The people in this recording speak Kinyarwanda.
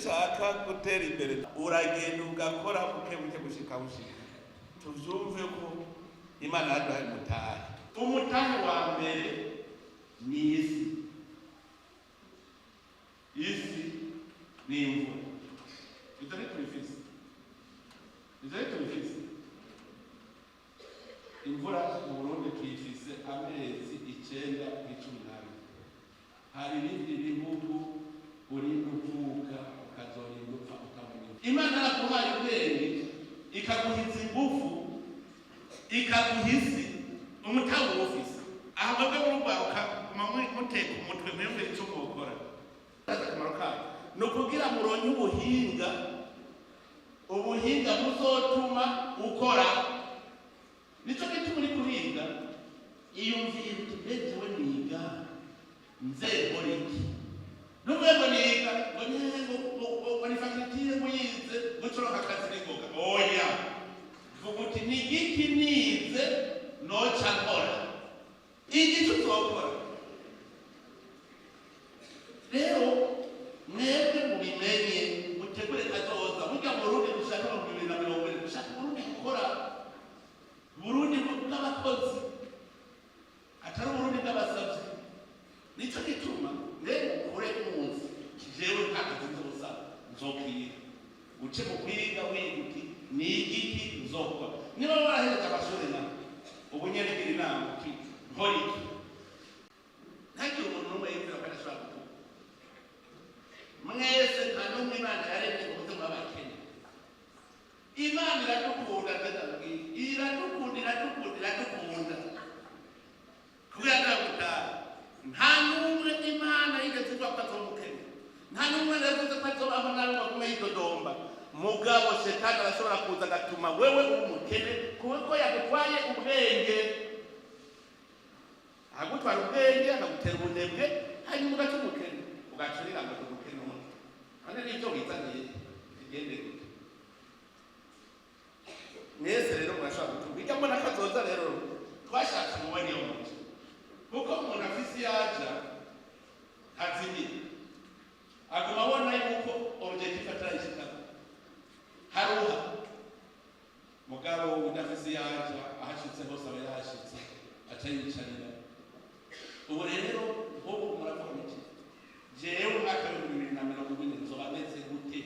ushaka gutera imbere uragenda ugakora buke gushika tuvyumve ko Imana yaduhaye umutahe wa mbere ni isi ni imvura bitari tubifise imvura mu Burundi tuyifise amezi 9 n'icumi. Hari ibindi bihugu urinda uvuka ukazorinda upfa ukamenya. Imana yaguhaye ubwenge ikaguhiza ingufu ikaguhisi umutahe w'ofisi ahubwo urugwaruka muteka umutwe mwebwe icyo mukora akamaro kayo no kugira muronye ubuhinga buzotuma ukora nico gituma uri kuhinga iyumvira uti bejewe niga nzego iki n'ubwo niga ngo ni fakultire muyize gucoroka akazi n'ingoga oya vuga uti ni giki nize noca nkora igice uzokora. Rero mwebwe mubimenye mutegure kazoza burya Burundi dushaka mu 2020 dushaka Burundi gukora Burundi bw'abakozi atari Burundi bw'abasavyi. Nico gituma rero ukore umunsi jewe ntakazi nzoza nzokwiga uce mu kwiga wiguti ni igiki nzokora niba warahereje abasore na ubu nyerekera inama uti nkora iki ntagira umuntu n'umwe yibwira ko adashobora gukora mwese nta n'umwe Imana yaremye ngo muze mwabakene. Imana iradukunda kubera ndagutaha nta n'umwe Imana yigeze ivuga ko azomukene nta n'umwe yavuze ko azobaho nawe wagume yidodomba mugabo Shetani arashobora kuza agatuma wewe umukene kuko yagutwaye ubwenge agutwara ubwenge akagutera ubunebwe hanyuma ugaca umukene ugacurira ngo umukene none n'ibyo wizaniye bigende gute. Mwese rero mwashaka gutumika mbona kazoza rero twashatse mubone yo muntu kuko umuntu afise yaja azimira aguma abona yuko objectif atarayishika haruha mugabo udafise yaja ahashitse hose aba yashitse atayicarira. Ubu rero ubu muravuga iki jewe umwaka wa 2020 nzoba meze gute